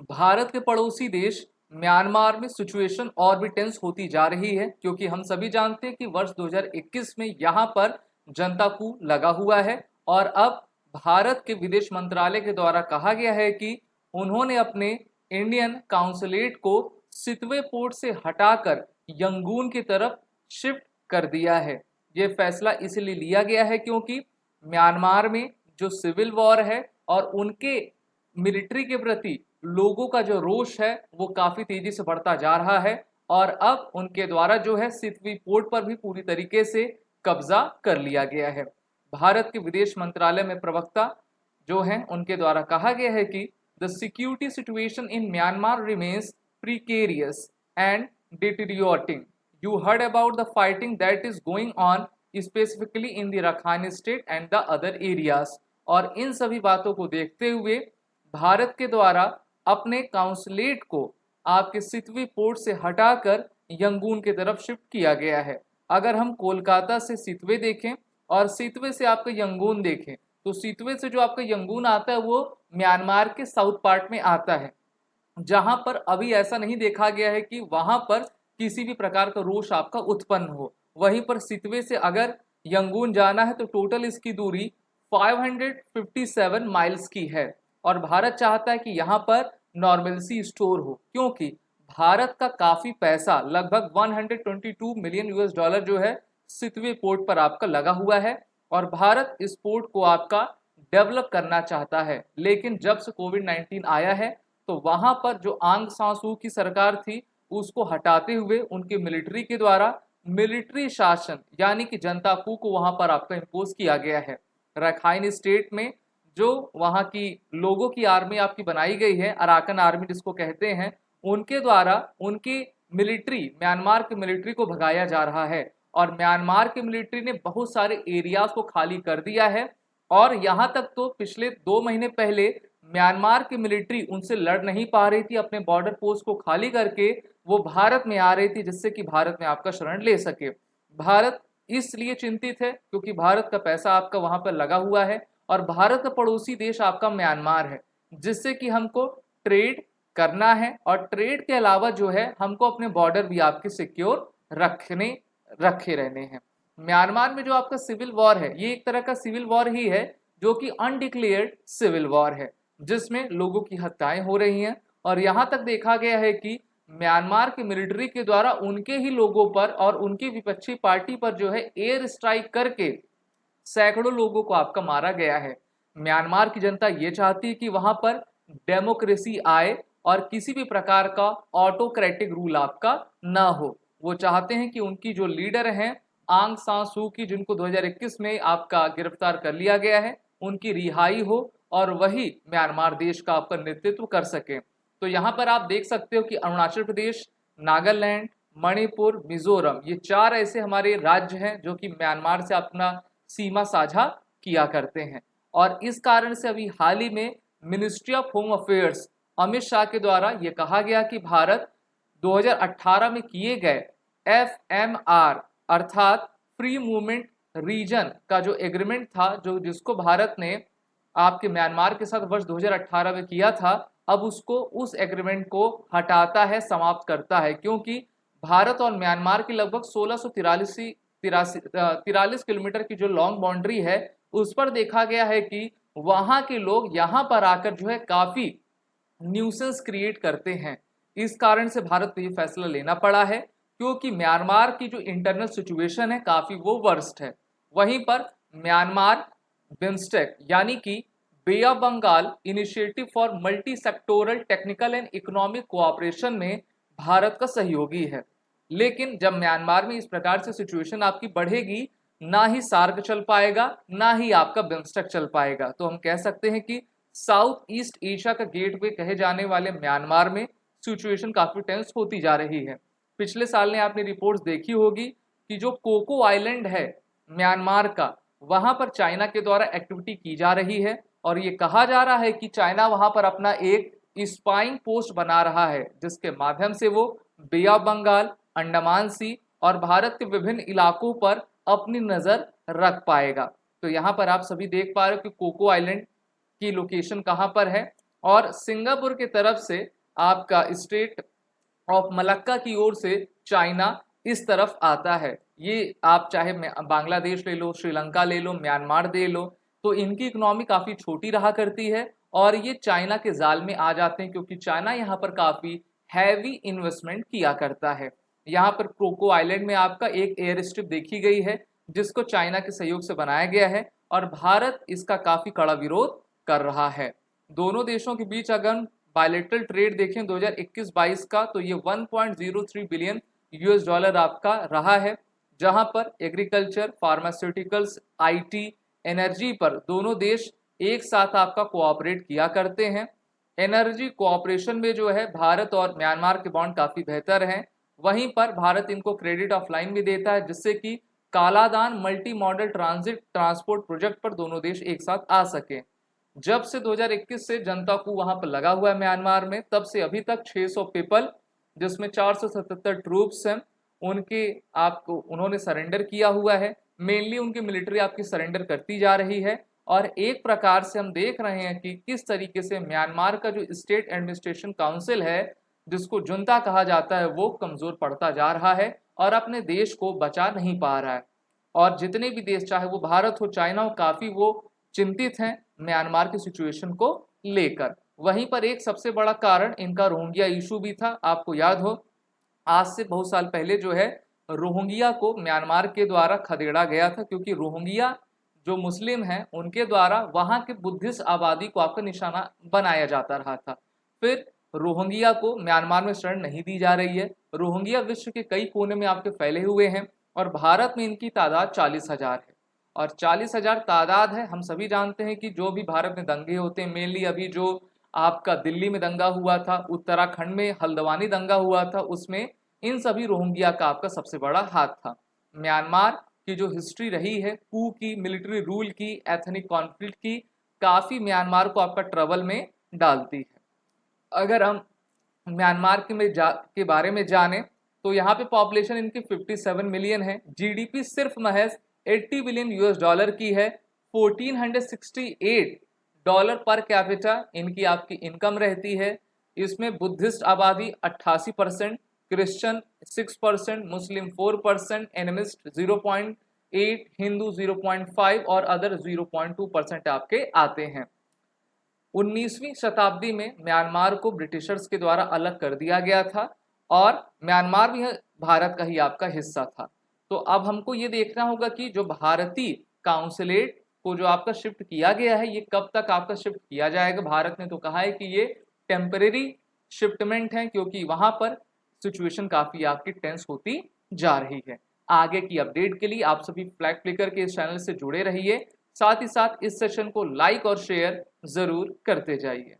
भारत के पड़ोसी देश म्यांमार में सिचुएशन और भी टेंस होती जा रही है, क्योंकि हम सभी जानते हैं कि वर्ष 2021 में यहां पर जनता कू लगा हुआ है। और अब भारत के विदेश मंत्रालय के द्वारा कहा गया है कि उन्होंने अपने इंडियन काउंसुलेट को सितवे पोर्ट से हटाकर यंगून की तरफ शिफ्ट कर दिया है। ये फैसला इसलिए लिया गया है क्योंकि म्यांमार में जो सिविल वॉर है और उनके मिलिट्री के प्रति लोगों का जो रोष है वो काफी तेजी से बढ़ता जा रहा है। और अब उनके द्वारा जो है सितवी पोर्ट पर भी पूरी तरीके से कब्जा कर लिया गया है। भारत के विदेश मंत्रालय में प्रवक्ता जो हैं उनके द्वारा कहा गया है कि the security situation in Myanmar remains precarious and deteriorating. You heard about the fighting that is going on specifically in the Rakhine state and the other areas. और इन सभी बातों को देखते हुए भारत के द्वारा अपने काउंसलेट को आपके सितवी पोर्ट से हटाकर यंगून की तरफ शिफ्ट किया गया है। अगर हम कोलकाता से सितवे देखें और सितवे से आपका यंगून देखें तो सितवे से जो आपका यंगून आता है वो म्यांमार के साउथ पार्ट में आता है, जहां पर अभी ऐसा नहीं देखा गया है कि वहां पर किसी भी प्रकार का रोष आपका उत्पन्न हो। वहीं पर सितवे से अगर यंगून जाना है तो टोटल इसकी दूरी 557 माइल्स की है। और भारत चाहता है कि यहाँ पर नॉर्मलसी स्टोर हो, क्योंकि भारत का काफी पैसा लगभग 122 मिलियन यूएस डॉलर जो है सितवे पोर्ट पर आपका लगा हुआ है। और भारत इस पोर्ट को आपका डेवलप करना चाहता है। लेकिन जब से कोविड-19 आया है तो वहां पर जो आंग सान सू की सरकार थी उसको हटाते हुए उनके मिलिट्री के द्वारा मिलिट्री शासन यानी कि जनता कू को वहां पर आपका इम्पोज किया गया है। रखाइन स्टेट में जो वहां की लोगों की आर्मी आपकी बनाई गई है, अराकन आर्मी जिसको कहते हैं, उनके द्वारा उनकी मिलिट्री म्यांमार की मिलिट्री को भगाया जा रहा है। और म्यांमार की मिलिट्री ने बहुत सारे एरियाज को खाली कर दिया है। और यहां तक तो पिछले 2 महीने पहले म्यांमार की मिलिट्री उनसे लड़ नहीं पा रही थी, अपने बॉर्डर पोस्ट को खाली करके वो भारत में आ रही थी जिससे कि भारत में आपका शरण ले सके। भारत इसलिए चिंतित है क्योंकि भारत का पैसा आपका वहां पर लगा हुआ है और भारत का पड़ोसी देश आपका म्यांमार है, जिससे कि हमको ट्रेड करना है। और ट्रेड के अलावा जो है हमको अपने बॉर्डर भी आपके सिक्योर रखे रहने हैं। म्यांमार में जो आपका सिविल वॉर है ये एक तरह का सिविल वॉर ही है जो कि अनडिक्लेयर्ड सिविल वॉर है, जिसमें लोगों की हत्याएं हो रही हैं। और यहां तक देखा गया है कि म्यांमार की मिलिट्री के द्वारा उनके ही लोगों पर और उनकी विपक्षी पार्टी पर जो है एयर स्ट्राइक करके सैकड़ों लोगों को आपका मारा गया है। म्यांमार की जनता ये चाहती है कि वहां पर डेमोक्रेसी आए और किसी भी प्रकार का ऑटोक्रेटिक रूल आपका ना हो। वो चाहते हैं कि उनकी जो लीडर हैं आंग सान सू की, जिनको 2021 में आपका गिरफ्तार कर लिया गया है, उनकी रिहाई हो और वही म्यांमार देश का आपका नेतृत्व कर सके। तो यहाँ पर आप देख सकते हो कि अरुणाचल प्रदेश, नागालैंड, मणिपुर, मिजोरम, ये 4 ऐसे हमारे राज्य हैं जो कि म्यांमार से अपना सीमा साझा किया करते हैं। और इस कारण से अभी हाल ही में ministry of home affairs Amit Shah के द्वारा ये कहा गया कि भारत 2018 में किए गए FMR अर्थात फ्री मूवमेंट रीजन का जो एग्रीमेंट था, जो जिसको भारत ने आपके म्यांमार के साथ वर्ष 2018 में किया था, अब उसको उस एग्रीमेंट को हटाता है, समाप्त करता है। क्योंकि भारत और म्यांमार की लगभग 1643 किलोमीटर की जो लॉन्ग बाउंड्री है उस पर देखा गया है कि वहां के लोग यहां पर आकर जो है काफी न्यूसेंस क्रिएट करते हैं। इस कारण से भारत को ये फैसला लेना पड़ा है, क्योंकि म्यांमार की जो इंटरनल सिचुएशन है काफी वो वर्स्ट है। वहीं पर म्यांमार बिम्स्टेक यानी कि bay of Bengal initiative for multi sectoral technical and economic cooperation में भारत का सहयोगी है। लेकिन जब म्यांमार में इस प्रकार से सिचुएशन आपकी बढ़ेगी, ना ही सार्क चल पाएगा ना ही आपका बिम्स्टेक चल पाएगा। तो हम कह सकते हैं कि साउथ ईस्ट एशिया का गेटवे कहे जाने वाले म्यांमार में सिचुएशन काफी टेंस होती जा रही है। पिछले साल ने आपने रिपोर्ट्स देखी होगी कि जो कोको आइलैंड है म्यांमार का, वहां पर चाइना के द्वारा एक्टिविटी की जा रही है और ये कहा जा रहा है कि चाइना वहां पर अपना एक स्पाइंग पोस्ट बना रहा है, जिसके माध्यम से वो बे ऑफ बंगाल, अंडमान सी और भारत के विभिन्न इलाकों पर अपनी नजर रख पाएगा। तो यहाँ पर आप सभी देख पा रहे हो कि कोको आइलैंड की लोकेशन कहाँ पर है। और सिंगापुर की तरफ से आपका स्टेट ऑफ मलक्का की ओर से चाइना इस तरफ आता है। ये आप चाहे बांग्लादेश ले लो, श्रीलंका ले लो, म्यांमार ले लो, तो इनकी इकोनॉमी काफ़ी छोटी रहा करती है और ये चाइना के जाल में आ जाते हैं क्योंकि चाइना यहाँ पर काफ़ी हैवी इन्वेस्टमेंट किया करता है। यहाँ पर क्रोको आइलैंड में आपका एक एयर स्ट्रिप देखी गई है जिसको चाइना के सहयोग से बनाया गया है और भारत इसका काफ़ी कड़ा विरोध कर रहा है। दोनों देशों के बीच अगर बायलेटरल ट्रेड देखें 2021-22 का तो ये 1.03 बिलियन यूएस डॉलर आपका रहा है, जहां पर एग्रीकल्चर, फार्मास्यूटिकल्स, आईटी, एनर्जी पर दोनों देश एक साथ आपका कोऑपरेट किया करते हैं। एनर्जी कोऑपरेशन में जो है भारत और म्यांमार के बॉन्ड काफ़ी बेहतर हैं। वहीं पर भारत इनको क्रेडिट ऑफ लाइन भी देता है जिससे कि Kaladan multi modal transit transport project पर दोनों देश एक साथ आ सके। जब से 2021 से जनता को वहां पर लगा हुआ है म्यांमार में, तब से अभी तक 600 पीपल जिसमें 477 ट्रूप्स हैं उनके आपको उन्होंने सरेंडर किया हुआ है। मेनली उनकी मिलिट्री आपकी सरेंडर करती जा रही है और एक प्रकार से हम देख रहे हैं कि किस तरीके से म्यांमार का जो स्टेट एडमिनिस्ट्रेशन काउंसिल है जिसको जुंता कहा जाता है वो कमजोर पड़ता जा रहा है और अपने देश को बचा नहीं पा रहा है। और जितने भी देश चाहे वो भारत हो, चाइना हो, काफ़ी वो चिंतित हैं म्यांमार की सिचुएशन को लेकर। वहीं पर एक सबसे बड़ा कारण इनका रोहिंग्या इशू भी था। आपको याद हो आज से बहुत साल पहले जो है रोहिंग्या को म्यांमार के द्वारा खदेड़ा गया था क्योंकि रोहिंग्या जो मुस्लिम हैं उनके द्वारा वहाँ के बुद्धिस्ट आबादी को आपका निशाना बनाया जाता रहा था। फिर रोहिंग्या को म्यांमार में शरण नहीं दी जा रही है। रोहिंग्या विश्व के कई कोने में आपके फैले हुए हैं और भारत में इनकी तादाद 40,000 है और 40,000 तादाद है। हम सभी जानते हैं कि जो भी भारत में दंगे होते हैं, मेनली अभी जो आपका दिल्ली में दंगा हुआ था, उत्तराखंड में हल्द्वानी दंगा हुआ था, उसमें इन सभी रोहिंग्या का आपका सबसे बड़ा हाथ था। म्यांमार की जो हिस्ट्री रही है कू की, मिलिट्री रूल की, एथनिक कॉन्फ्लिक्ट की, काफ़ी म्यांमार को आपका ट्रबल में डालती है। अगर हम म्यांमार के बारे में जाने तो यहाँ पे पॉपुलेशन इनकी 57 मिलियन है। जीडीपी सिर्फ महज 80 बिलियन यूएस डॉलर की है। 1468 डॉलर पर कैपिटा इनकी आपकी इनकम रहती है। इसमें बुद्धिस्ट आबादी 88%, क्रिश्चियन 6%, मुस्लिम 4%, एनिमिस्ट 0.8, हिंदू 0.5 और अदर 0.2% आपके आते हैं। 19वीं शताब्दी में म्यांमार को ब्रिटिशर्स के द्वारा अलग कर दिया गया था और म्यांमार भी भारत का ही आपका हिस्सा था। तो अब हमको ये देखना होगा कि जो भारतीय काउंसलेट को जो आपका शिफ्ट किया गया है ये कब तक आपका शिफ्ट किया जाएगा। भारत ने तो कहा है कि ये टेम्परेरी शिफ्टमेंट है क्योंकि वहां पर सिचुएशन काफ़ी आपकी टेंस होती जा रही है। आगे की अपडेट के लिए आप सभी फ्लैग फ्लिकर के इस चैनल से जुड़े रहिए, साथ ही साथ इस सेशन को लाइक और शेयर ज़रूर करते जाइए।